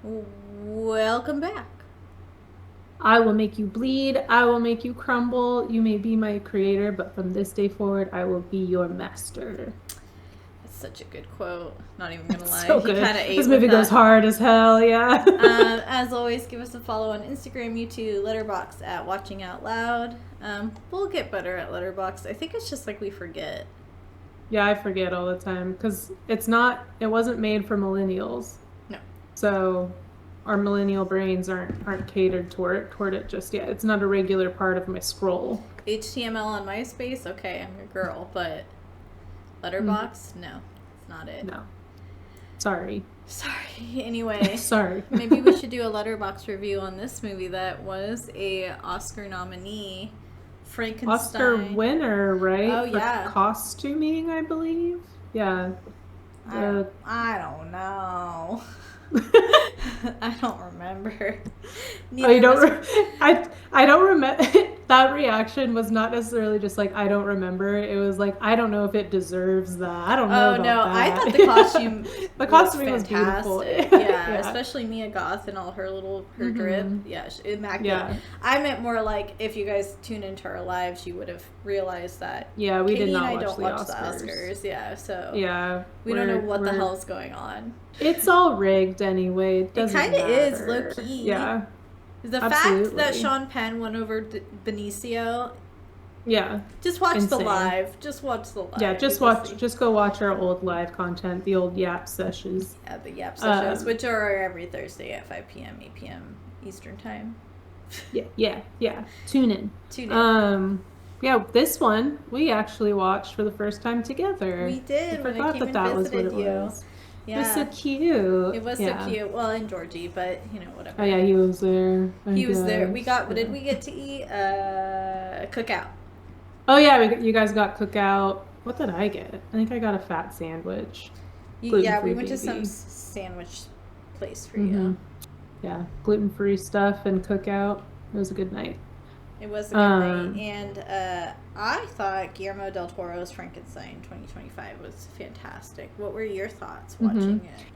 Welcome back. I will make you bleed. I will make you crumble. You may be my creator, but from this day forward, I will be your master. That's such a good quote. Not even gonna lie. So He good. kind of ate This with movie goes that. hard as hell, yeah. As always, give us a follow on Instagram, YouTube, Letterboxd at Watching Out Loud. We'll get better at Letterboxd. I think it's just like we forget. Yeah, I forget all the time because it wasn't made for millennials. No. So our millennial brains aren't catered toward it just yet. It's not a regular part of my scroll. HTML on MySpace, okay, I'm your girl, but Letterboxd, no, it's not it. No. Sorry. Anyway. Sorry. Maybe we should do a Letterboxd review on this movie that was a Oscar nominee. Frankenstein. Oscar winner, right? Oh, yeah. For costuming, I believe. Yeah. I don't know. I don't remember. I don't remember. That reaction was not necessarily just like I don't remember. It was like I don't know if it deserves that. I don't know. Oh no, that. I thought the costume the costuming was beautiful. Yeah, especially Mia Goth and all her drip. Yeah, immaculate. Yeah. I meant more like if you guys tune into our lives, you would have realized that. Yeah, we Katie did not and I watch don't the watch Oscars. the Oscars. Yeah, so yeah, we don't know what the hell is going on. It's all rigged anyway. It kind of is low key. Yeah. The fact that Sean Penn won over Benicio. Yeah. Just watch the live. Just watch the live. Yeah, just go watch our old live content, the old Yap sessions. Yeah, the Yap sessions, which are every Thursday at 5 p.m., 8 p.m. Eastern time. Yeah. Tune in. Yeah, this one we actually watched for the first time together. We did. I forgot that was what it was. Yeah. It was so cute. It was so cute. Well, and Georgie, but whatever. Oh yeah, he was there. He was there. What did we get to eat? Cookout. Oh yeah, you guys got cookout. What did I get? I think I got a fat sandwich. We went to some sandwich place for you. Yeah, gluten-free stuff and cookout. It was a good night. It was a good night, and I thought Guillermo del Toro's Frankenstein 2025 was fantastic. What were your thoughts watching it?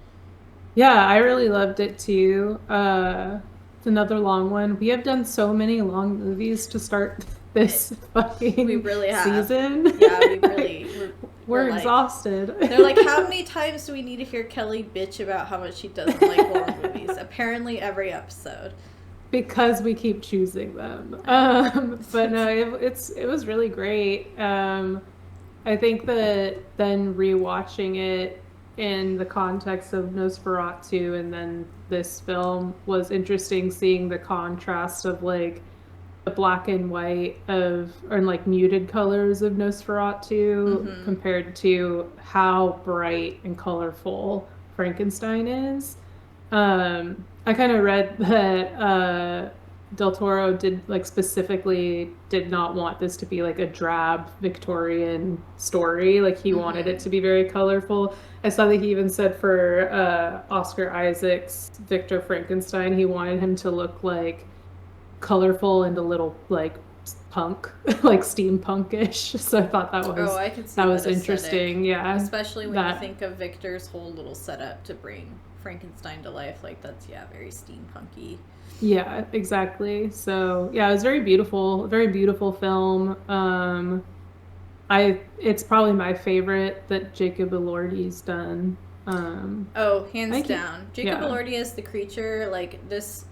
Yeah, I really loved it too. It's another long one. We have done so many long movies to start this fucking we really have. season. Yeah, we really we're exhausted. They're like, how many times do we need to hear Kelly bitch about how much she doesn't like horror movies? Apparently every episode. Because we keep choosing them. But no, it was really great. I think that then rewatching it in the context of Nosferatu and then this film was interesting, seeing the contrast of like the black and white or like muted colors of Nosferatu compared to how bright and colorful Frankenstein is. I kind of read that Del Toro specifically did not want this to be like a drab Victorian story. Like he wanted it to be very colorful. I saw that he even said for Oscar Isaac's Victor Frankenstein, he wanted him to look like colorful and a little like punk, like steampunkish. So I thought I could see that was interesting. Yeah, especially when you think of Victor's whole little setup to bring Frankenstein to life. Like that's very steampunky. Yeah, exactly. So yeah, it was very beautiful film. It's probably my favorite that Jacob Elordi's done. Hands down. Jacob Elordi as the creature, like this.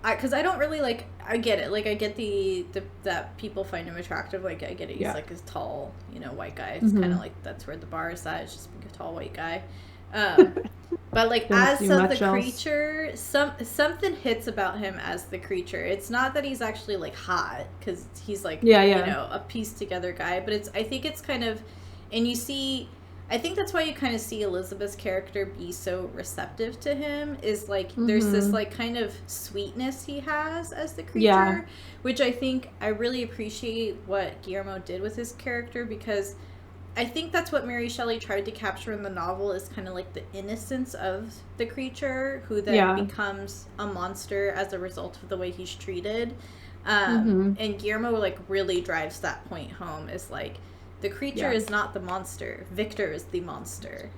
Because I don't really like. I get it. Like I get the that people find him attractive. Like I get it. He's like a tall, white guy. It's kind of like that's where the bar is at. It's just being a tall white guy. But like as of the creature, something hits about him as the creature. It's not that he's actually like hot because he's like a pieced together guy. But I think it's kind of, and you see. I think that's why you kind of see Elizabeth's character be so receptive to him is like there's this like kind of sweetness he has as the creature, which I think I really appreciate what Guillermo did with his character because I think that's what Mary Shelley tried to capture in the novel is kind of like the innocence of the creature who then becomes a monster as a result of the way he's treated. And Guillermo like really drives that point home is like, the creature is not the monster. Victor is the monster.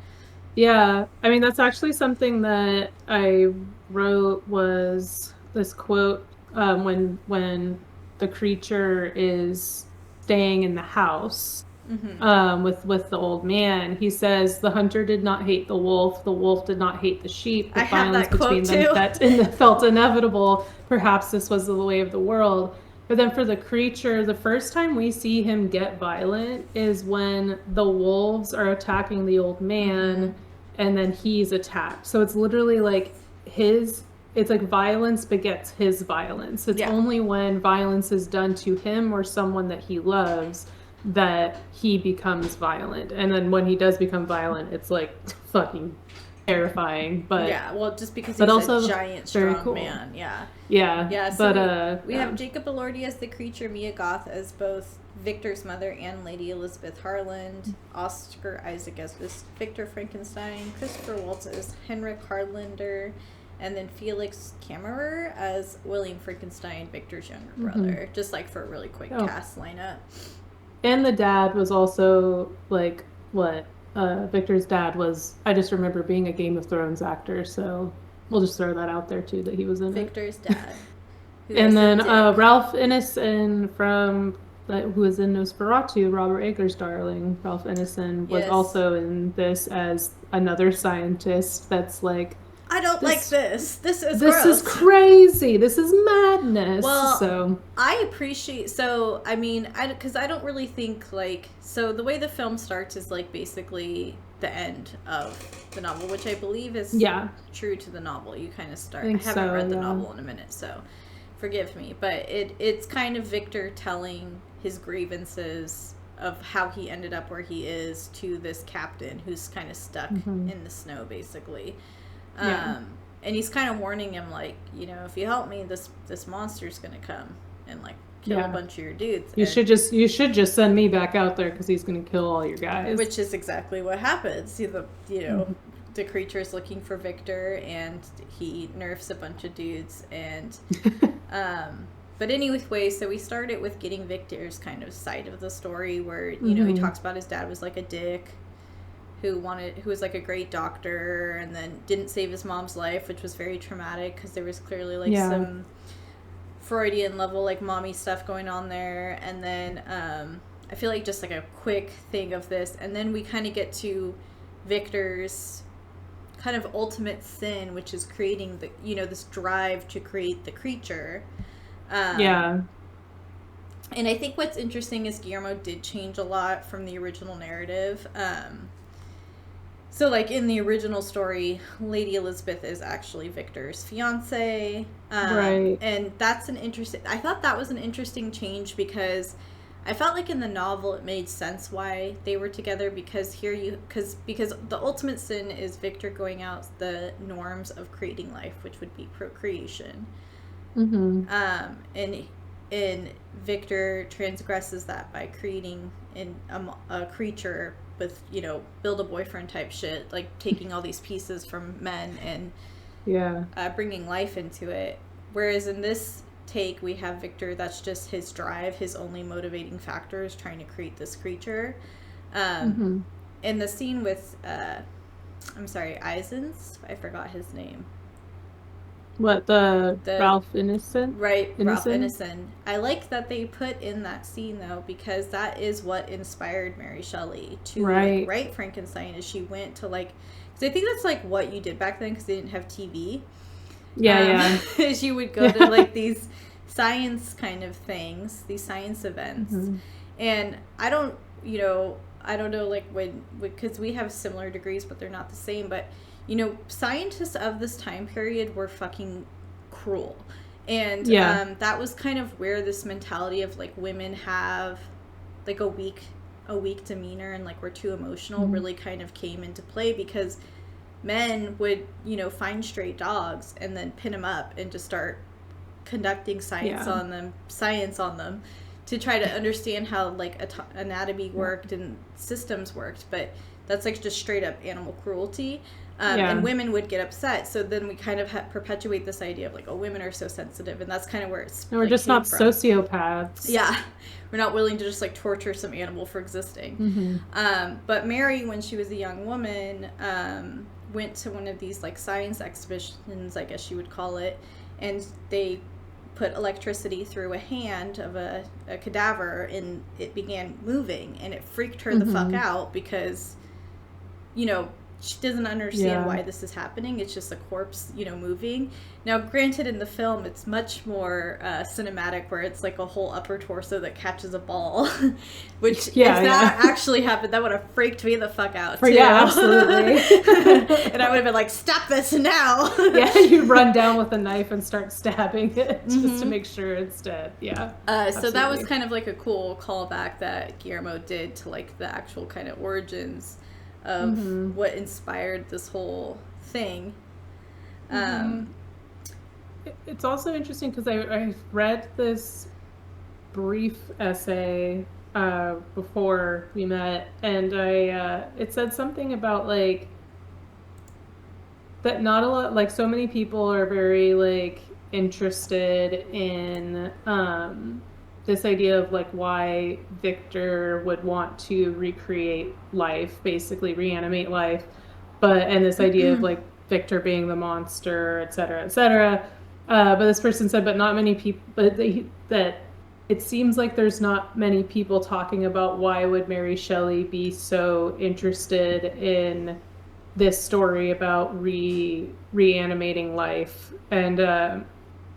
Yeah, I mean that's actually something that I wrote was this quote when the creature is staying in the house with the old man. He says the hunter did not hate the wolf did not hate the sheep. The I have violence that quote between them too. that felt inevitable. Perhaps this was the way of the world. But then for the creature, the first time we see him get violent is when the wolves are attacking the old man and then he's attacked. So it's literally like it's like violence begets his violence. It's only when violence is done to him or someone that he loves that he becomes violent. And then when he does become violent, it's like fucking terrifying. But yeah, well, just because he's also a giant, strong man. Yeah. Yeah. Yeah. So we have Jacob Elordi as the creature, Mia Goth as both Victor's mother and Lady Elizabeth Harland, Oscar Isaac as Victor Frankenstein, Christopher Waltz as Henrik Harlander, and then Felix Kammerer as William Frankenstein, Victor's younger brother. Just like for a really quick cast lineup. And the dad was also like what? Victor's dad was, I just remember being a Game of Thrones actor, so we'll just throw that out there too, that he was in Victor's dad. And then Ralph Ineson who was in Nosferatu, Robert Eggers' darling, Ralph Ineson, was also in this as another scientist that's like, I don't like this. This is crazy. This is madness. Well, so I appreciate. So I mean, because I don't really think like so. The way the film starts is like basically the end of the novel, which I believe is true to the novel. You kind of start. I haven't read the novel in a minute, so forgive me. But it's kind of Victor telling his grievances of how he ended up where he is to this captain who's kind of stuck in the snow, basically. And he's kind of warning him, like, you know, if you help me, this monster's gonna come and like kill a bunch of your dudes. You should just send me back out there because he's gonna kill all your guys. Which is exactly what happens. The creature's looking for Victor, and he nerfs a bunch of dudes. And but anyway, so we started with getting Victor's kind of side of the story, where you know he talks about his dad was like a dick. Who was like a great doctor and then didn't save his mom's life, which was very traumatic because there was clearly like some Freudian level like mommy stuff going on there. And then I feel like just like a quick thing of this, and then we kind of get to Victor's kind of ultimate sin, which is creating this drive to create the creature. And I think what's interesting is Guillermo did change a lot from the original narrative. So, like, in the original story, Lady Elizabeth is actually Victor's fiance. Right. And that's I thought that was an interesting change because I felt like in the novel it made sense why they were together, because because the ultimate sin is Victor going out the norms of creating life, which would be procreation. And Victor transgresses that by creating a creature with, build a boyfriend type shit, like taking all these pieces from men and bringing life into it. Whereas in this take, we have Victor, that's just his drive, his only motivating factor is trying to create this creature. In the scene with, Isens, I forgot his name. What, the Ralph Ineson? Right, Ralph Ineson. I like that they put in that scene, though, because that is what inspired Mary Shelley to write Frankenstein, is she went to, because I think that's, what you did back then, because they didn't have TV. Is you would go to, these science kind of things, these science events. And I don't know, because we have similar degrees, but they're not the same, but scientists of this time period were fucking cruel. And that was kind of where this mentality of women have a weak demeanor and we're too emotional really kind of came into play, because men would find stray dogs and then pin them up and just start conducting science on them to try to understand how anatomy worked and systems worked. But that's just straight up animal cruelty. And women would get upset. So then we kind of perpetuate this idea of like, oh, women are so sensitive, and that's kind of where it's. And we're just not sociopaths. Yeah, we're not willing to just like torture some animal for existing. But Mary, when she was a young woman, went to one of these like science exhibitions, I guess you would call it, and they put electricity through a hand of a cadaver, and it began moving, and it freaked her the fuck out because, you know, she doesn't understand why this is happening. It's just a corpse, you know, moving. Now, granted, in the film, it's much more cinematic, where it's like a whole upper torso that catches a ball, which if that actually happened, that would have freaked me the fuck out, too. Yeah, absolutely. And I would have been like, stop this now. Yeah, you run down with a knife and start stabbing it just to make sure it's dead. Yeah. So that was kind of like a cool callback that Guillermo did to like the actual kind of origins of what inspired this whole thing. It's also interesting because I read this brief essay before we met, and it said something about like that not a lot, like so many people are very like interested in this idea of like why Victor would want to recreate life, basically reanimate life, and this idea of like Victor being the monster, et cetera, et cetera. But this person said, but not many people, that it seems like there's not many people talking about why would Mary Shelley be so interested in this story about reanimating life. And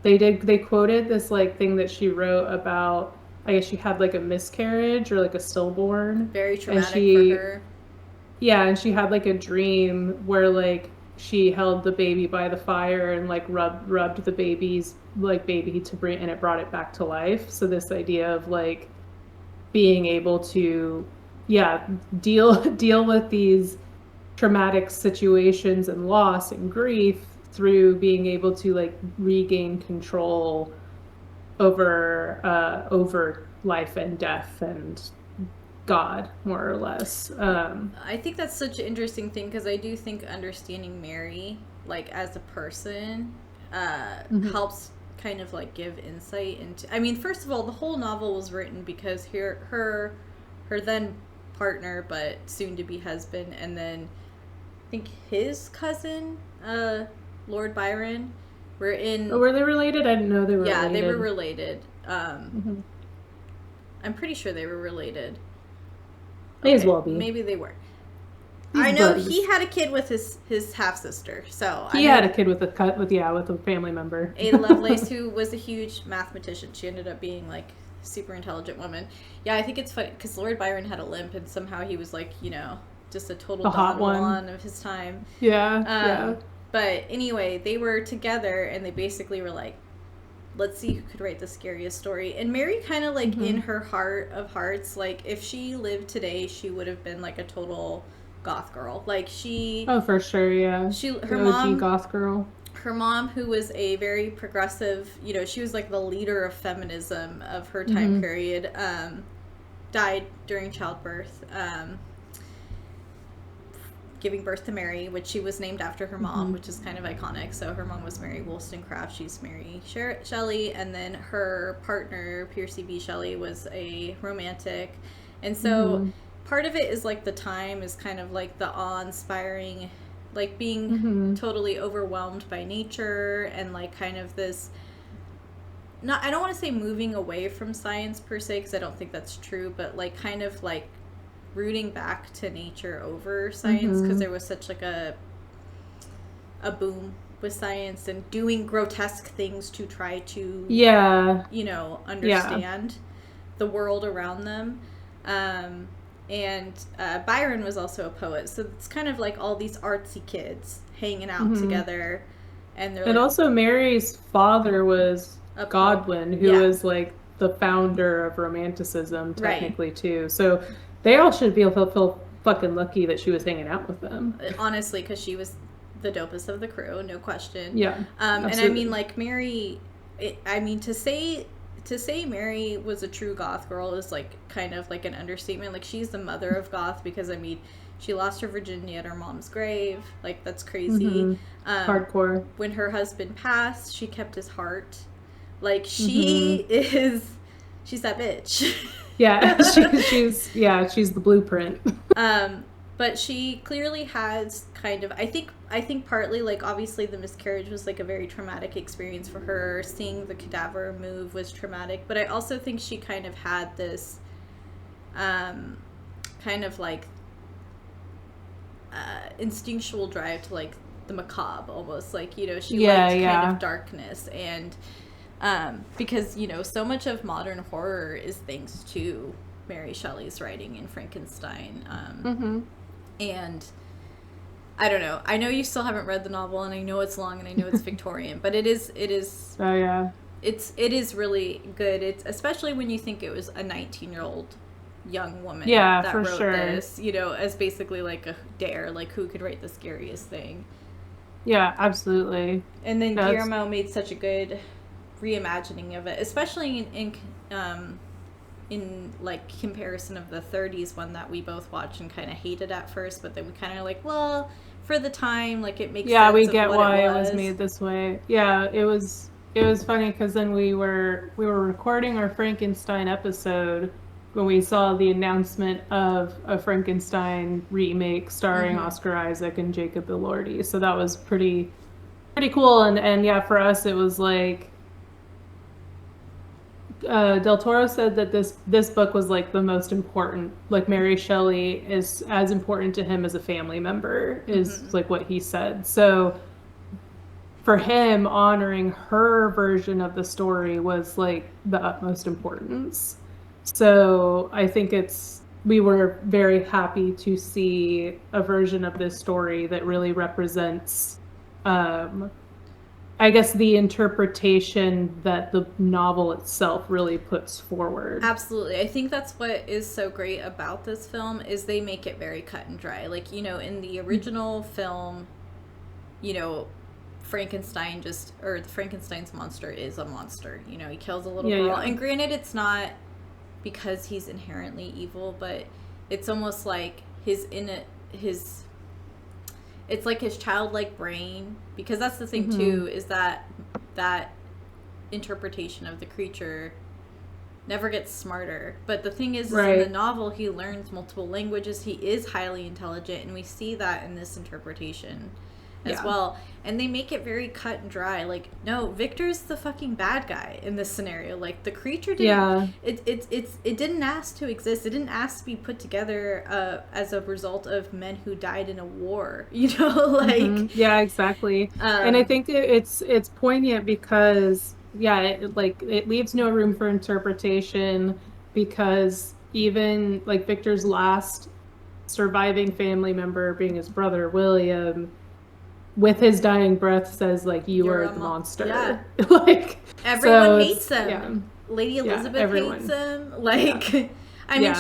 they quoted this like thing that she wrote about, I guess she had like a miscarriage or like a stillborn. Very traumatic for her. Yeah, and she had like a dream where like she held the baby by the fire and like rubbed the baby's like baby to bring, and it brought it back to life. So this idea of like being able to deal with these traumatic situations and loss and grief through being able to like regain control over life and death and God, more or less. I think that's such an interesting thing, because I do think understanding Mary, like as a person, helps kind of like give insight into. I mean, first of all, the whole novel was written because her then partner, but soon to be husband, and then I think his cousin, Lord Byron, were in. Oh, were they related? I didn't know they were. Yeah, related. they were related. I'm pretty sure they were related. May as well be. Maybe they were. I know he had a kid with his half sister. So he had a kid with a family member. Ada Lovelace, who was a huge mathematician. She ended up being like a super intelligent woman. Yeah, I think it's funny because Lord Byron had a limp, and somehow he was like, you know, just a total Don Juan of his time. Yeah. But anyway, they were together, and they basically were like, let's see who could write the scariest story. And Mary kind of like in her heart of hearts, like if she lived today, she would have been like a total goth girl. Like she. Oh, for sure, yeah. Her mom, goth girl. Her mom, who was a very progressive, you know, she was like the leader of feminism of her time period, died during childbirth, giving birth to Mary, which she was named after her mom, which is kind of iconic. So her mom was Mary Wollstonecraft. She's Mary Shelley, and then her partner, Percy B. Shelley, was a romantic. And so part of it is like the time is kind of like the awe-inspiring, like being totally overwhelmed by nature, and like kind of this, I don't want to say moving away from science per se, because I don't think that's true, but like kind of like rooting back to nature over science, because there was such like a boom with science and doing grotesque things to try to you know, understand the world around them. And Byron was also a poet, so it's kind of like all these artsy kids hanging out together, and they're also Mary's father was Godwin, who was like the founder of Romanticism technically too. So they all should feel fucking lucky that she was hanging out with them. Honestly, because she was the dopest of the crew, no question. Yeah. And I mean, like Mary, to say Mary was a true goth girl is like kind of like an understatement. Like she's the mother of goth, because I mean, She lost her virginity at her mom's grave. Like, that's crazy. Mm-hmm. Hardcore. When her husband passed, she kept his heart. Like, she's that bitch. Yeah, she's the blueprint. But she clearly has kind of, I think partly, like, obviously the miscarriage was like a very traumatic experience for her. Seeing the cadaver move was traumatic, but I also think she kind of had this kind of like instinctual drive to like the macabre, almost, like, you know, she liked kind of darkness, and because, you know, so much of modern horror is thanks to Mary Shelley's writing in Frankenstein. And I don't know. I know you still haven't read the novel, and I know it's long, and I know it's Victorian, but it is. Oh yeah. It is really good. It's especially when you think it was a 19-year-old young woman that wrote this, you know, as basically like a dare, like, who could write the scariest thing. Yeah, absolutely. And then Guillermo made such a good reimagining of it, especially in like comparison of the 30s one that we both watched and kind of hated at first, but then we kind of like, well, for the time, like, it makes sense. We get why it was made this way. Yeah, it was funny because then we were recording our Frankenstein episode when we saw the announcement of a Frankenstein remake starring Oscar Isaac and Jacob Elordi. So that was pretty cool, and yeah, for us it was like, Del Toro said that this book was like the most important, like, Mary Shelley is as important to him as a family member, is like what he said. So for him, honoring her version of the story was like the utmost importance. So I think we were very happy to see a version of this story that really represents I guess the interpretation that the novel itself really puts forward. Absolutely. I think that's what is so great about this film, is they make it very cut and dry. Like, you know, in the original film, you know, Frankenstein's monster is a monster. You know, he kills a little girl. Yeah. And granted, it's not because he's inherently evil, but it's almost like it's like his childlike brain, because that's the thing too, is that interpretation of the creature never gets smarter. But the thing is in the novel, he learns multiple languages. He is highly intelligent, and we see that in this interpretation as well. And they make it very cut and dry. Like, no, Victor's the fucking bad guy in this scenario. Like, the creature didn't it didn't ask to exist. It didn't ask to be put together as a result of men who died in a war, you know. Like, yeah, exactly. And I think it's poignant because it leaves no room for interpretation, because even like Victor's last surviving family member, being his brother William, with his dying breath says, like, you're the monster. Yeah. Like, everyone hates him. Yeah. Lady Elizabeth hates him. Like, I mean,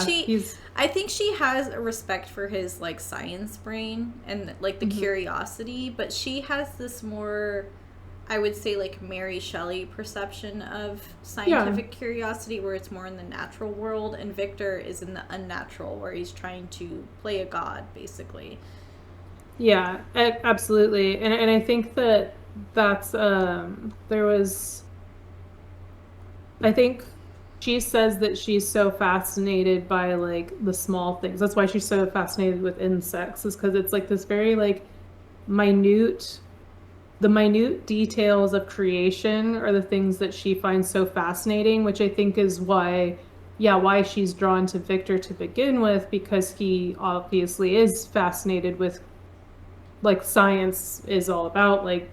I think she has a respect for his, like, science brain and, like, the curiosity, but she has this more, I would say, like, Mary Shelley perception of scientific curiosity, where it's more in the natural world, and Victor is in the unnatural, where he's trying to play a god, basically. Yeah, absolutely. And I think that's I think she says that she's so fascinated by, like, the small things. That's why she's so fascinated with insects, is because it's like this very, like, minute details of creation are the things that she finds so fascinating, which I think is why she's drawn to Victor to begin with, because he obviously is fascinated with, like, science is all about, like,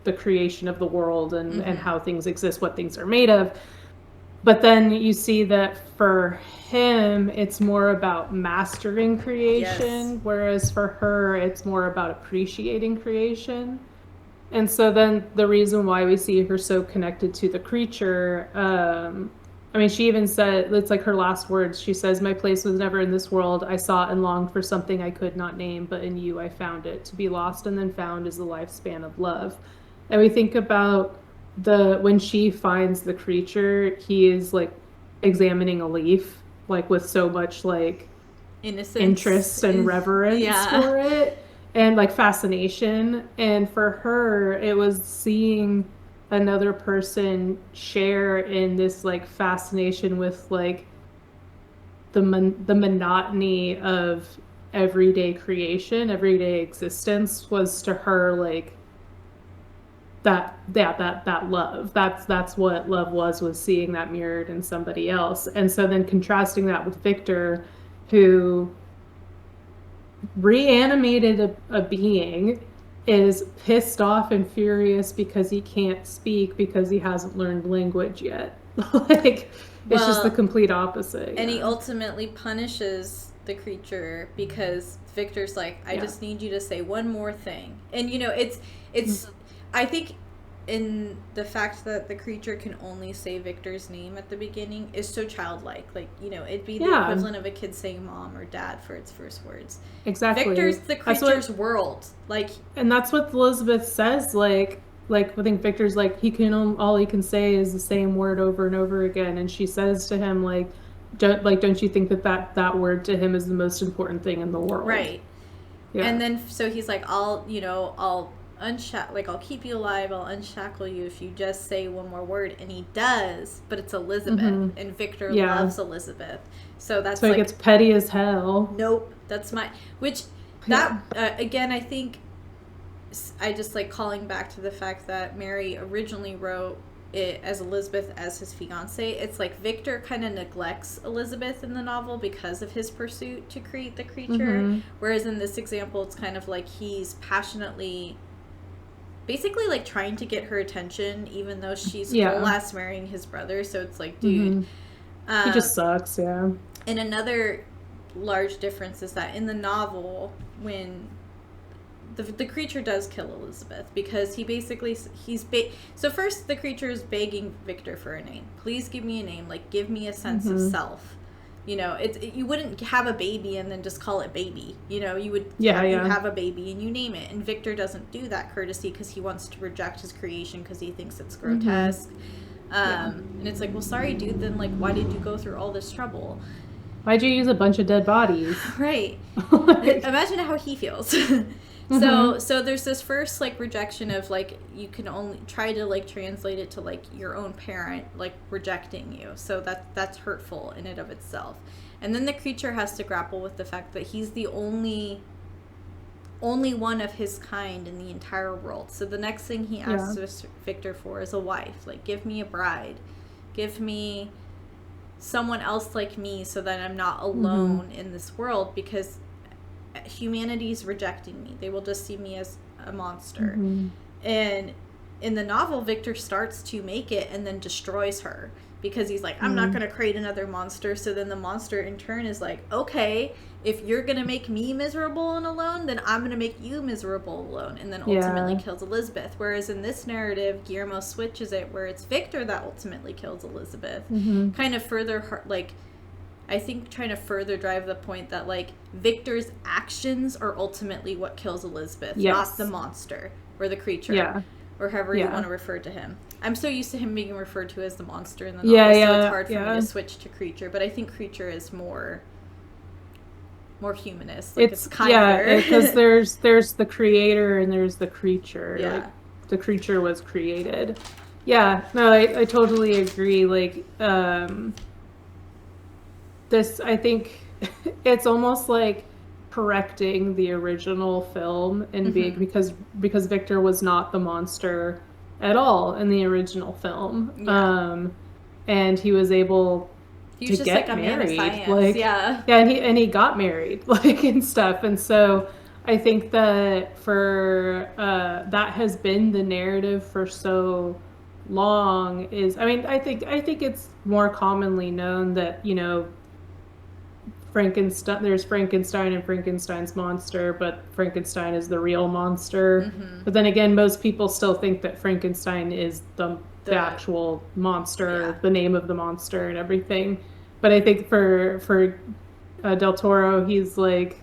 the creation of the world and how things exist, what things are made of. But then you see that for him, it's more about mastering creation, whereas for her, it's more about appreciating creation. And so then the reason why we see her so connected to the creature, I mean, she even said, it's like her last words. She says, "My place was never in this world. I sought and longed for something I could not name, but in you I found it. To be lost and then found is the lifespan of love." And we think about when she finds the creature, he is, like, examining a leaf, like, with so much, like, innocence, interest and reverence for it, and like fascination. And for her, it was seeing another person share in this like fascination with like the monotony of everyday creation, everyday existence, was to her like that love. That's what love was seeing that mirrored in somebody else. And so then contrasting that with Victor, who reanimated a being, is pissed off and furious because he can't speak because he hasn't learned language yet. Like, it's just the complete opposite. And he ultimately punishes the creature because Victor's like, I just need you to say one more thing. And, you know, it's I think in the fact that the creature can only say Victor's name at the beginning is so childlike. Like, you know, it'd be the equivalent of a kid saying mom or dad for its first words. Exactly. Victor's the creature's world. Like, and that's what Elizabeth says. Like I think Victor's like, all he can say is the same word over and over again. And she says to him, like, don't you think that word to him is the most important thing in the world? Right. Yeah. And then, so he's like, I'll keep you alive, I'll unshackle you if you just say one more word. And he does, but it's Elizabeth, and Victor loves Elizabeth. So that's so it gets petty as hell. Nope. That's again, I think I just like calling back to the fact that Mary originally wrote it as Elizabeth as his fiance. It's like Victor kind of neglects Elizabeth in the novel because of his pursuit to create the creature. Whereas in this example, it's kind of like he's passionately basically like trying to get her attention, even though she's full ass marrying his brother. So it's like, dude, he just sucks. Yeah. And another large difference is that in the novel, when the creature does kill Elizabeth, because he basically so first the creature is begging Victor for a name. Please give me a name. Like, give me a sense of self. You know, you wouldn't have a baby and then just call it baby. You know, you would you have a baby and you name it. And Victor doesn't do that courtesy because he wants to reject his creation because he thinks it's grotesque. And it's like, well, sorry, dude. Then like, why did you go through all this trouble? Why'd you use a bunch of dead bodies? Right. Imagine how he feels. So there's this first like rejection of like, you can only try to like translate it to like your own parent like rejecting you. So that's hurtful in and of itself. And then the creature has to grapple with the fact that he's the only one of his kind in the entire world. So the next thing he asks Victor for is a wife. Like, give me a bride. Give me someone else like me so that I'm not alone in this world, because humanity's rejecting me. They will just see me as a monster. And in the novel, Victor starts to make it and then destroys her because he's like, I'm not going to create another monster. So then the monster in turn is like, okay, if you're going to make me miserable and alone, then I'm going to make you miserable alone, and then ultimately kills Elizabeth. Whereas in this narrative, Guillermo switches it where it's Victor that ultimately kills Elizabeth. Kind of further, like, I think trying to further drive the point that, like, Victor's actions are ultimately what kills Elizabeth, not the monster or the creature, or however you want to refer to him. I'm so used to him being referred to as the monster in the novel, so it's hard for me to switch to creature. But I think creature is more humanist. Like, it's kinder. Because there's the creator and there's the creature. Like, the creature was created. Yeah, no, I totally agree. Like, this, I think it's almost like correcting the original film and being, because Victor was not the monster at all in the original film. And he was able to get married. And he got married, like, and stuff. And so I think that for that has been the narrative for so long. Is, I mean, I think it's more commonly known that, you know, there's Frankenstein and Frankenstein's monster, but Frankenstein is the real monster. But then again, most people still think that Frankenstein is the actual monster, the name of the monster and everything. But I think for Del Toro, he's like,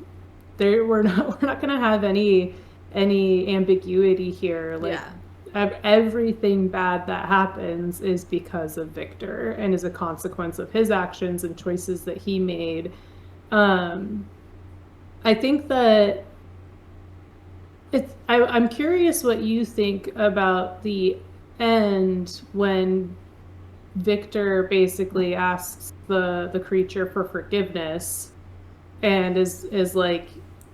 we're not going to have any ambiguity here. Like, everything bad that happens is because of Victor and is a consequence of his actions and choices that he made. Um, I think that I'm curious what you think about the end when Victor basically asks the creature for forgiveness and is like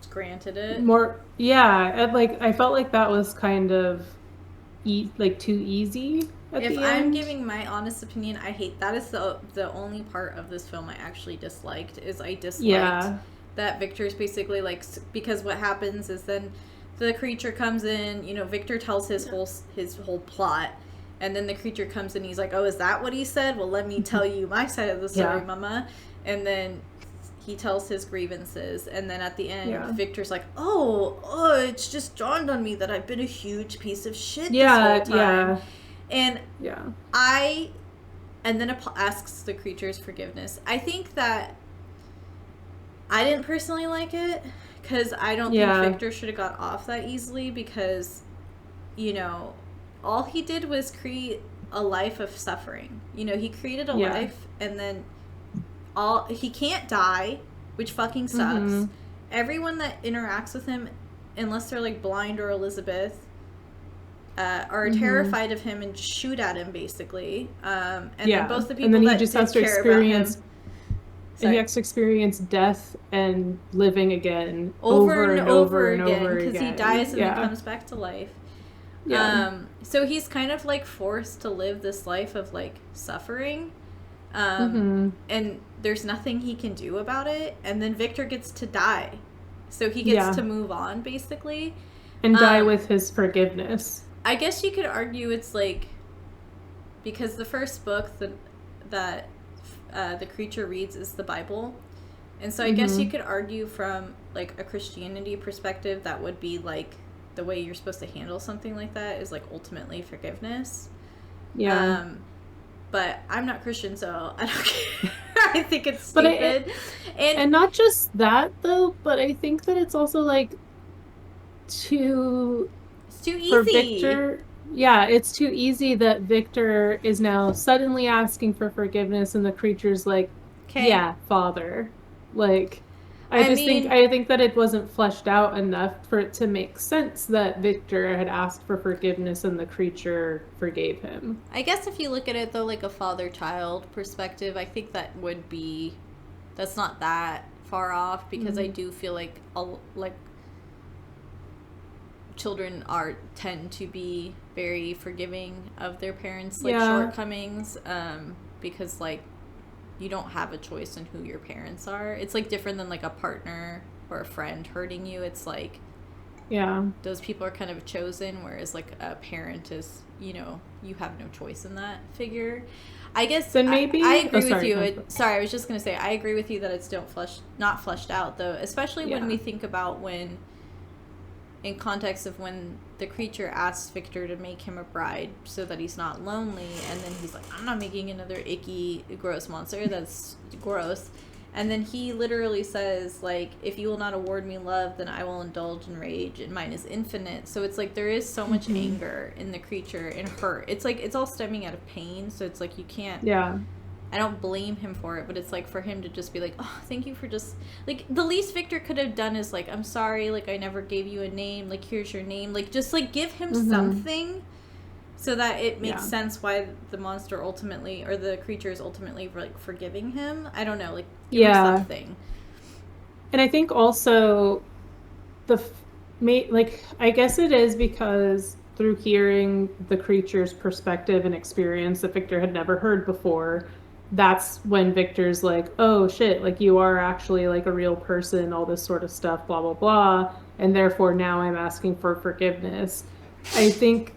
Granted it. more, yeah, and like I felt like that was kind of like too easy at If the I'm end. giving my honest opinion, I hate that is the only part of this film I actually disliked. Is I disliked Yeah. that Victor's basically like, because what happens is then the creature comes in, you know, Victor tells his whole plot, and then the creature comes in, he's like, oh, is that what he said? Well, let me tell you my side of the story, Yeah. mama. And then he tells his grievances, and then at the end, Yeah. Victor's like, oh, it's just dawned on me that I've been a huge piece of shit this Yeah, whole time. yeah. And Yeah. and then asks the creature's forgiveness. I think that I didn't personally like it, because I don't think Victor should have got off that easily, because, you know, all he did was create a life of suffering. You know, he created a life, and then he can't die, which fucking sucks. Mm-hmm. Everyone that interacts with him, unless they're like blind or Elizabeth, are terrified of him and shoot at him, basically. And then both the people that did care about him, and he has to experience death and living again over and over again, because he dies and then Yeah. comes back to life. Yeah. So he's kind of like forced to live this life of like suffering, Mm-hmm. and there's nothing he can do about it. And then Victor gets to die, so he gets to move on, basically, and die with his forgiveness. I guess you could argue it's like, because the first book that the creature reads is the Bible, and so I guess you could argue from like a Christianity perspective that would be like the way you're supposed to handle something like that is like ultimately forgiveness. Yeah. But I'm not Christian, so I don't care. I think it's stupid. And not just that though, but I think that it's also like it's too easy for Victor. Yeah, it's too easy that Victor is now suddenly asking for forgiveness, and the creature's like, yeah, Father. Like, I think that it wasn't fleshed out enough for it to make sense that Victor had asked for forgiveness and the creature forgave him. I guess if you look at it though, like a father-child perspective, I think that's not that far off, because I do feel like children tend to be very forgiving of their parents' shortcomings, because like you don't have a choice in who your parents are. It's like different than like a partner or a friend hurting you. It's like, those people are kind of chosen, whereas like a parent is, you know, you have no choice in that figure. I guess then maybe I agree with you. Sorry, I was just gonna say I agree with you that it's not fleshed out though, especially when we think about when, in context of when the creature asks Victor to make him a bride so that he's not lonely, and then he's like, I'm not making another icky, gross monster. That's gross. And then he literally says, like, if you will not award me love, then I will indulge in rage, and mine is infinite. So it's like there is so much anger in the creature and hurt. It's like it's all stemming out of pain, so it's like you can't... I don't blame him for it, but it's like for him to just be like, oh, thank you for just... Like, the least Victor could have done is like, I'm sorry, like, I never gave you a name. Like, here's your name. Like, just, like, give him something so that it makes sense why the monster ultimately, or the creature is ultimately, like, forgiving him. I don't know, like, give him something. And I think also I guess it is because through hearing the creature's perspective and experience that Victor had never heard before, that's when Victor's like, oh shit, like you are actually like a real person, all this sort of stuff, blah, blah, blah. And therefore now I'm asking for forgiveness. I think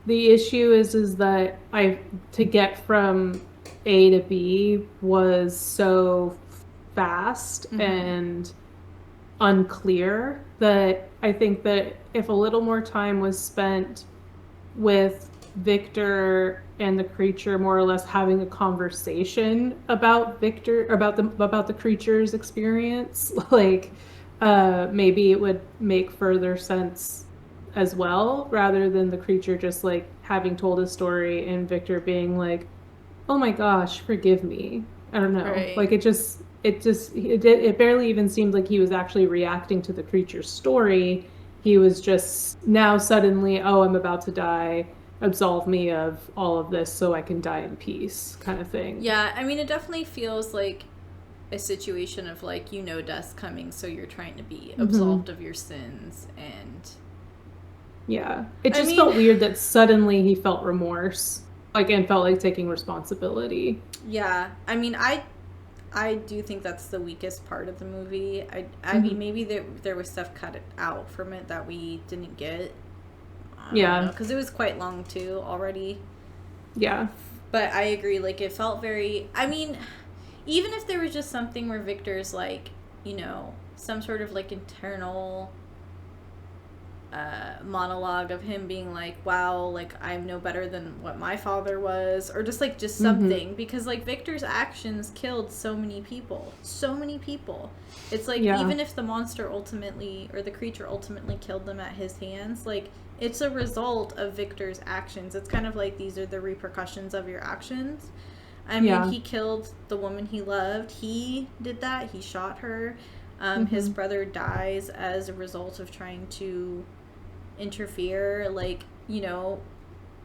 the issue is that to get from A to B was so fast and unclear that I think that if a little more time was spent with Victor and the creature more or less having a conversation about about the creature's experience, like maybe it would make further sense as well, rather than the creature just like having told a story and Victor being like, oh my gosh, forgive me. I don't know. Right. Like it it barely even seemed like he was actually reacting to the creature's story. He was just now suddenly, oh, I'm about to die, absolve me of all of this so I can die in peace, kind of thing. Yeah, I mean, it definitely feels like a situation of like, death's coming, so you're trying to be absolved of your sins. And yeah, it just felt weird that suddenly he felt remorse, like, and felt like taking responsibility. Yeah, I mean, I do think that's the weakest part of the movie. I mean, maybe there was stuff cut out from it that we didn't get. Yeah, because it was quite long too already. Yeah, but I agree. Like, it felt very. I mean, even if there was just something where Victor's like, some sort of like internal monologue of him being like, wow, like, I'm no better than what my father was, or just something, because like Victor's actions killed so many people. It's like, even if the monster ultimately, or the creature ultimately killed them at his hands, like, it's a result of Victor's actions. It's kind of like, these are the repercussions of your actions. I mean, he killed the woman he loved. He did that. He shot her. His brother dies as a result of trying to interfere. Like,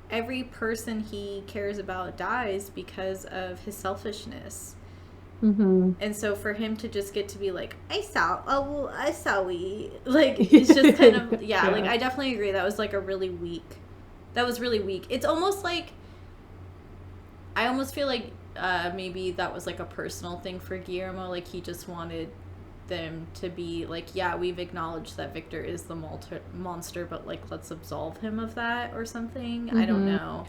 every person he cares about dies because of his selfishness. And so for him to just get to be like, I saw we, like, it's just kind of, like, I definitely agree. That was like really weak. It's almost like, I almost feel like maybe that was like a personal thing for Guillermo. Like, he just wanted them to be like, yeah, we've acknowledged that Victor is the monster, but like, let's absolve him of that or something. I don't know.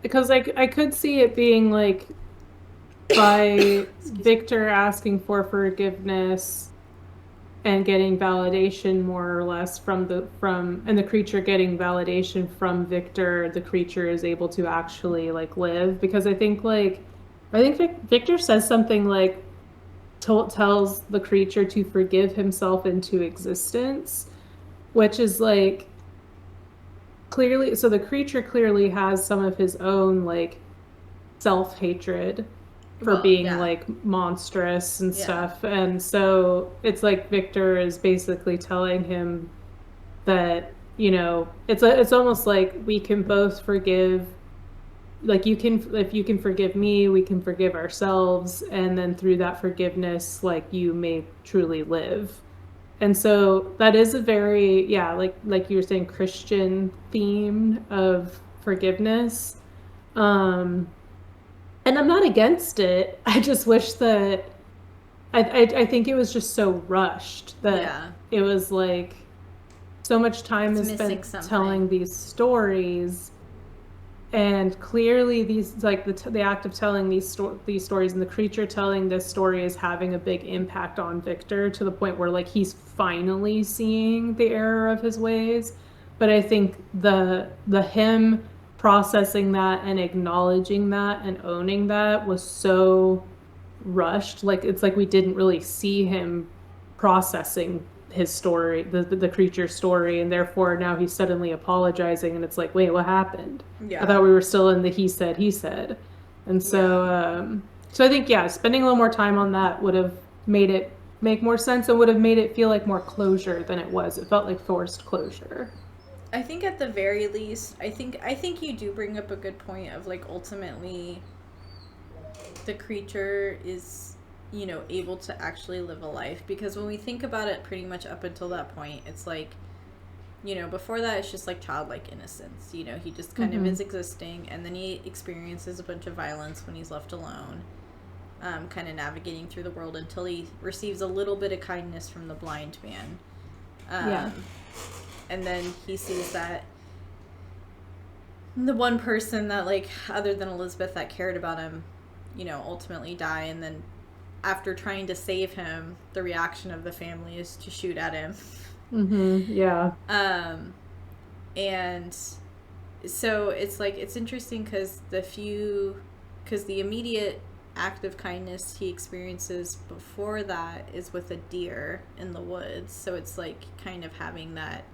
Because like, I could see it being like, by Victor asking for forgiveness and getting validation more or less and the creature getting validation from Victor, the creature is able to actually like live. Because I think Victor says something like, tells the creature to forgive himself into existence, which is like, clearly, so the creature clearly has some of his own like self-hatred for being like monstrous and stuff. And so it's like Victor is basically telling him that, it's almost like, we can both forgive, like, if you can forgive me, we can forgive ourselves, and then through that forgiveness, like, you may truly live. And so that is a very, like you were saying, Christian theme of forgiveness. And I'm not against it. I just wish that I think it was just so rushed that it was like, so much time is spent telling these stories. And clearly, these, like, the act of telling these stories and the creature telling this story is having a big impact on Victor, to the point where like, he's finally seeing the error of his ways. But I think the him processing that and acknowledging that and owning that was so rushed. Like, it's like we didn't really see him processing his story, the creature's story, and therefore now he's suddenly apologizing, and it's like, wait, what happened? I thought we were still in the he said. And so so I think spending a little more time on that would have made it make more sense, and would have made it feel like more closure than it was. It felt like forced closure. I think at the very least, I think you do bring up a good point of like, ultimately the creature is, able to actually live a life. Because when we think about it, pretty much up until that point, it's like, before that, it's just like childlike innocence. He just kind of is existing, and then he experiences a bunch of violence when he's left alone, kind of navigating through the world until he receives a little bit of kindness from the blind man. And then he sees that the one person that, like, other than Elizabeth, that cared about him, ultimately die. And then after trying to save him, the reaction of the family is to shoot at him. And so it's like, it's interesting because the immediate act of kindness he experiences before that is with a deer in the woods. So it's like, kind of having that,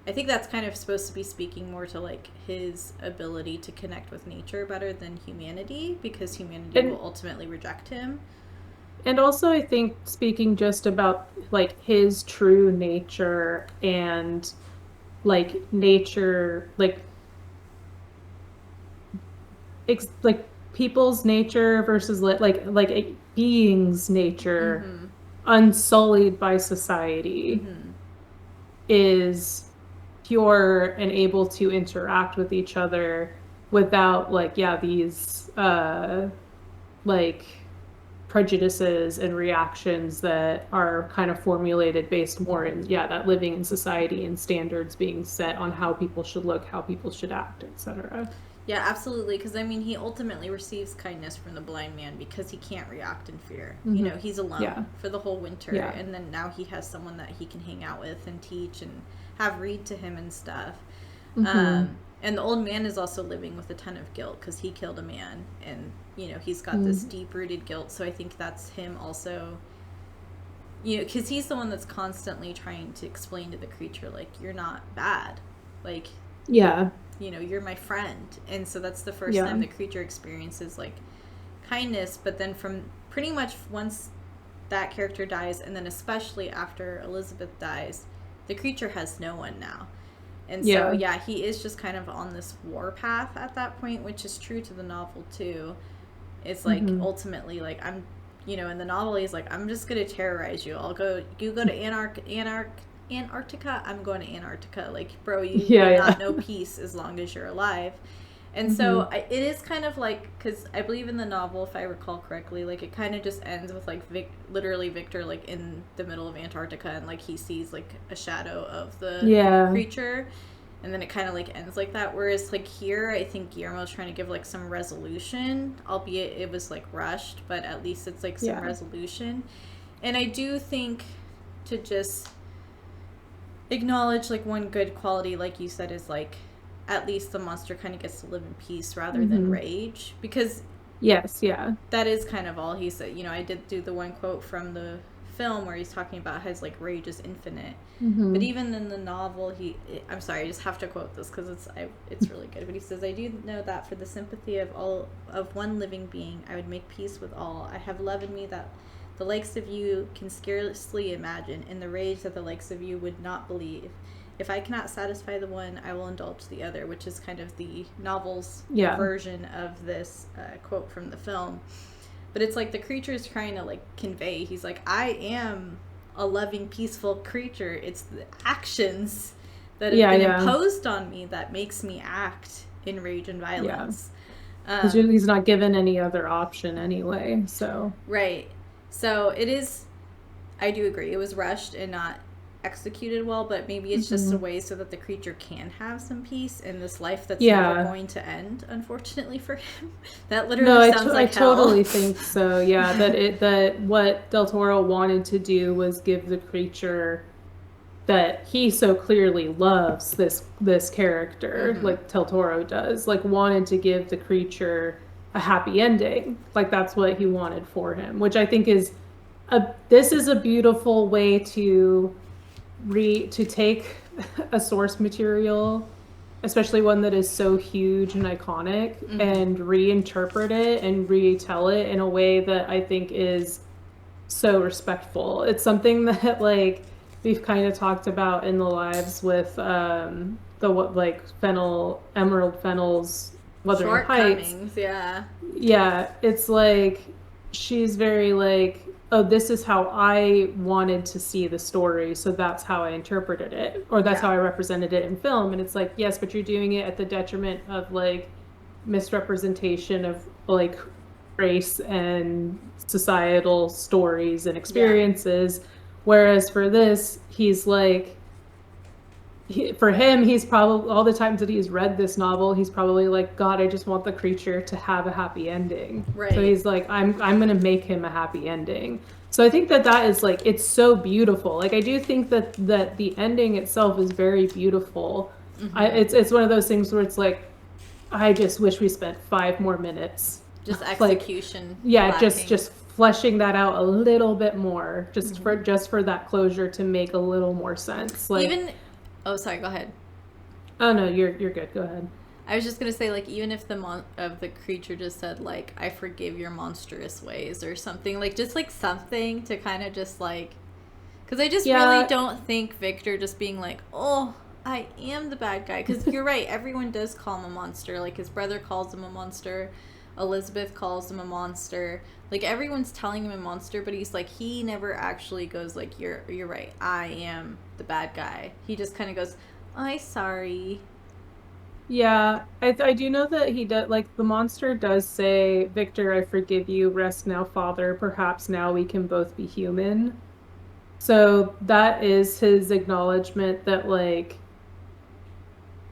I think that's kind of supposed to be speaking more to like his ability to connect with nature better than humanity, because humanity will ultimately reject him. And also, I think speaking just about like his true nature and like nature, like people's nature versus like a being's nature, Mm-hmm. unsullied by society, Mm-hmm. is pure and able to interact with each other without like these like prejudices and reactions that are kind of formulated based more in that living in society and standards being set on how people should look, how people should act, etc. Yeah, absolutely. Because I mean, he ultimately receives kindness from the blind man because he can't react in fear. You Mm-hmm. know, he's alone for the whole winter, Yeah. and then now he has someone that he can hang out with and teach and have read to him and stuff. Mm-hmm. And the old man is also living with a ton of guilt because he killed a man, and you know he's got this deep rooted guilt. So I think that's him also. You know, because he's the one that's constantly trying to explain to the creature like you're not bad, like Yeah. you know, you're my friend. And so that's the first Yeah. time the creature experiences like kindness. But then from pretty much once that character dies, and then especially after Elizabeth dies, the creature has no one now. And so Yeah. he is just kind of on this war path at that point, which is true to the novel too. It's like Mm-hmm. ultimately like I'm, you know, in the novel he's like, I'm just gonna terrorize you. You go to Antarctica, I'm going to Antarctica. Like, bro, you will not know peace as long as you're alive. And so it is kind of like, because I believe in the novel, if I recall correctly, like it kind of just ends with like literally Victor like in the middle of Antarctica, and like he sees like a shadow of the creature, and then it kind of like ends like that. Whereas like here, I think Guillermo's trying to give like some resolution, albeit it was like rushed, but at least it's like some resolution. And I do think to just acknowledge like one good quality, like you said, is like at least the monster kind of gets to live in peace rather than rage, because that is kind of all he said. You know, I did do the one quote from the film where he's talking about his like rage is infinite, but even in the novel I'm sorry, I just have to quote this because it's really good, but he says, I do know that for the sympathy of one living being I would make peace with all. I have love in me that the likes of you can scarcely imagine, in the rage that the likes of you would not believe. If I cannot satisfy the one, I will indulge the other, which is kind of the novel's version of this quote from the film. But it's like the creature is trying to like convey, he's like, I am a loving, peaceful creature. It's the actions that have been imposed on me that makes me act in rage and violence. Because he's not given any other option anyway, so. Right. So it is, I do agree, it was rushed and not executed well, but maybe it's just a way so that the creature can have some peace in this life that's never going to end, unfortunately for him. That literally sounds like hell. I totally think so. Yeah, that what Del Toro wanted to do was give the creature that he so clearly loves, this character, like Del Toro does, like wanted to give the creature a happy ending. Like that's what he wanted for him, which I think is this is a beautiful way to take a source material, especially one that is so huge and iconic, and reinterpret it and retell it in a way that I think is so respectful. It's something that like we've kind of talked about in the lives with Emerald Fennel's Wuthering Heights. Yeah, it's like she's very like, oh, this is how I wanted to see the story, so that's how I interpreted it, or that's how I represented it in film. And it's like, yes, but you're doing it at the detriment of like misrepresentation of like race and societal stories and experiences. Whereas for this, he's like, for him, he's probably, all the times that he's read this novel, he's probably like, God, I just want the creature to have a happy ending. Right. So he's like, I'm going to make him a happy ending. So I think that is like, it's so beautiful. Like, I do think that the ending itself is very beautiful. It's one of those things where it's like, I just wish we spent 5 more minutes. Just execution. Like, just fleshing that out a little bit more, just for that closure to make a little more sense. Like, oh, sorry, go ahead. Oh no, you're good. Go ahead. I was just gonna say, like, even if the creature just said, like, I forgive your monstrous ways or something, like, just, like, something to kind of just, like, because I just really don't think Victor just being like, oh, I am the bad guy, because you're right, everyone does call him a monster, like, his brother calls him a monster, Elizabeth calls him a monster, like, everyone's telling him a monster, but he's like, he never actually goes, like, you're right, I am the bad guy. He just kind of goes, I'm sorry. Yeah, I do know that he does, like, the monster does say, Victor, I forgive you, rest now, Father, perhaps now we can both be human. So that is his acknowledgement that, like,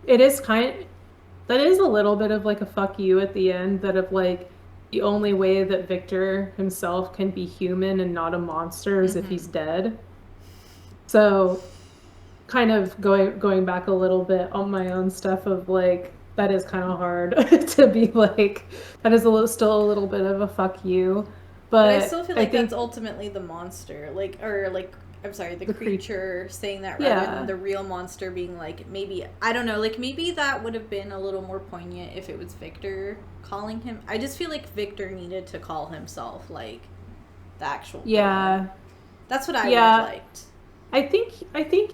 it is that is a little bit of, like, a fuck you at the end, that of, like, the only way that Victor himself can be human and not a monster is if he's dead. So kind of going back a little bit on my own stuff of, like, that is kind of hard to be like, that is still a little bit of a fuck you, but I still feel like that's ultimately the monster, like, or like, I'm sorry, the creature saying that rather than the real monster being like, maybe, I don't know, like, maybe that would have been a little more poignant if it was Victor calling him. I just feel like Victor needed to call himself, like, the actual villain. That's what I would have liked. I think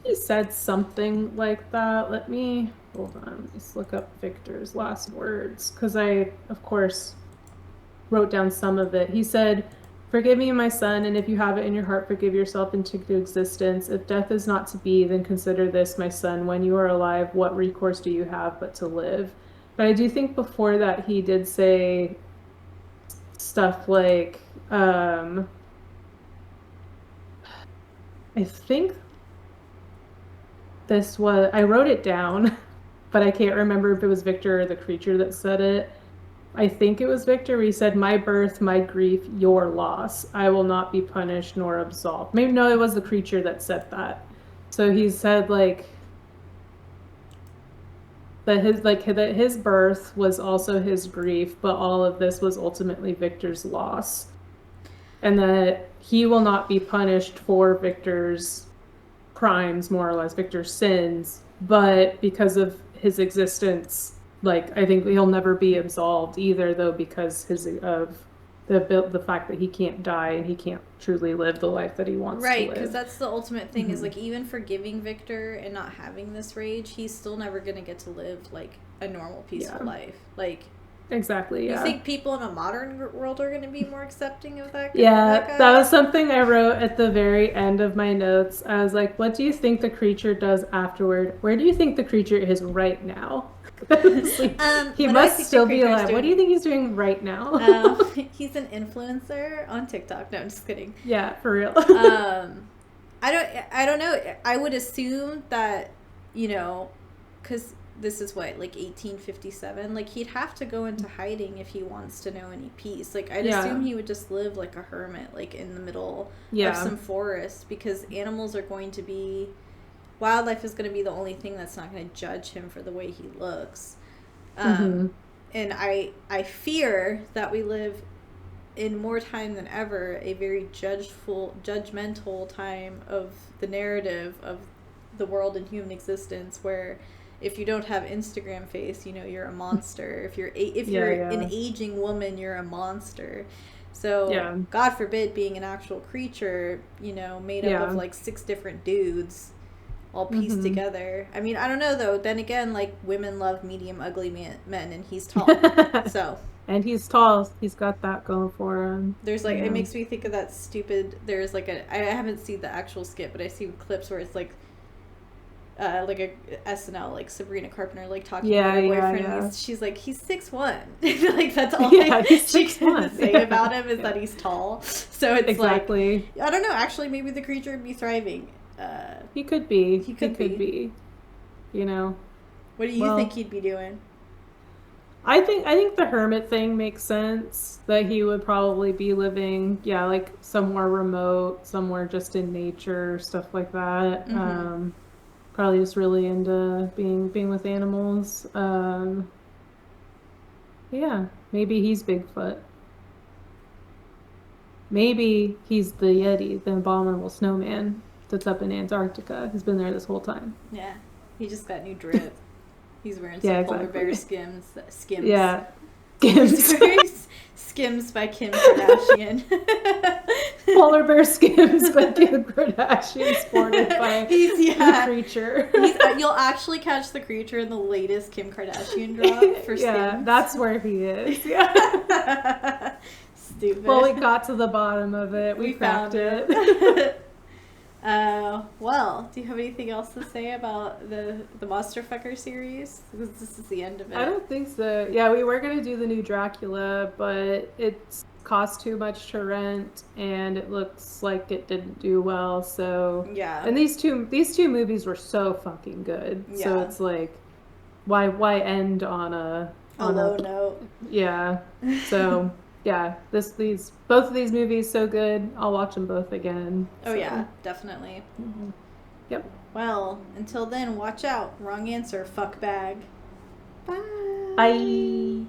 he said something like that. Hold on, let's look up Victor's last words, because I, of course, wrote down some of it. He said, forgive me, my son, and if you have it in your heart, forgive yourself into existence. If death is not to be, then consider this, my son. When you are alive, what recourse do you have but to live? But I do think before that he did say stuff like, I think I wrote it down, but I can't remember if it was Victor or the creature that said it. I think it was Victor, where he said, my birth, my grief, your loss. I will not be punished nor absolved. Maybe, no, it was the creature that said that. So he said, like, that his birth was also his grief, but all of this was ultimately Victor's loss. And that he will not be punished for Victor's crimes, more or less, Victor's sins, but because of his existence, like, I think he'll never be absolved either, though, because of the fact that he can't die and he can't truly live the life that he wants to live. Right, because that's the ultimate thing, is, like, even forgiving Victor and not having this rage, he's still never going to get to live, like, a normal, peaceful life. Like, exactly, yeah. You think people in a modern world are going to be more accepting of that? That was something I wrote at the very end of my notes. I was like, what do you think the creature does afterward? Where do you think the creature is right now? He must still be alive. What do you think he's doing right now? He's an influencer on TikTok. No, I'm just kidding. Yeah, for real. I don't know. I would assume that, you know, because this is what, like 1857, like, he'd have to go into hiding if he wants to know any peace. Like, I'd assume he would just live like a hermit, like in the middle of some forest, because animals are going to be, wildlife is going to be the only thing that's not going to judge him for the way he looks. And I fear that we live in more time than ever a very judgmental time of the narrative of the world and human existence, where if you don't have Instagram face, you know, you're a monster. If you're an aging woman, you're a monster. So God forbid being an actual creature, you know, made up of like 6 different dudes all pieced together. I mean, I don't know though. Then again, like, women love medium ugly men, and he's tall. So. And he's tall. He's got that going for him. There's like, it makes me think of that stupid, there's like I haven't seen the actual skit, but I see clips where it's like a SNL, like Sabrina Carpenter, like talking about her boyfriend. She's like, he's 6'1". Like, that's all she can say about him is that he's tall. So it's like, I don't know. Actually, maybe the creature would be thriving. He could be. He could be. You know. What do you think he'd be doing? I think the hermit thing makes sense. That he would probably be living, like somewhere remote, somewhere just in nature, stuff like that. Probably just really into being with animals. Maybe he's Bigfoot. Maybe he's the Yeti, the abominable snowman that's up in Antarctica. He's been there this whole time. Yeah, he just got new drip. He's wearing some polar bear skims. Yeah. Skims by Kim Kardashian. Polar bear skims by Kim Kardashian, sported by the creature. You'll actually catch the creature in the latest Kim Kardashian drop for Skims. That's where he is. Yeah. Stupid. Well, we got to the bottom of it. We cracked it. Well, do you have anything else to say about the Monsterfucker series? Because this is the end of it. I don't think so. Yeah, we were gonna do the new Dracula, but it cost too much to rent, and it looks like it didn't do well. So yeah. And these two movies were so fucking good. Yeah. So it's like, why end on a low note? Yeah. So. Yeah, both of these movies so good. I'll watch them both again. Oh yeah, definitely. Mm-hmm. Yep. Well, until then, watch out. Wrong answer, fuck bag. Bye. Bye.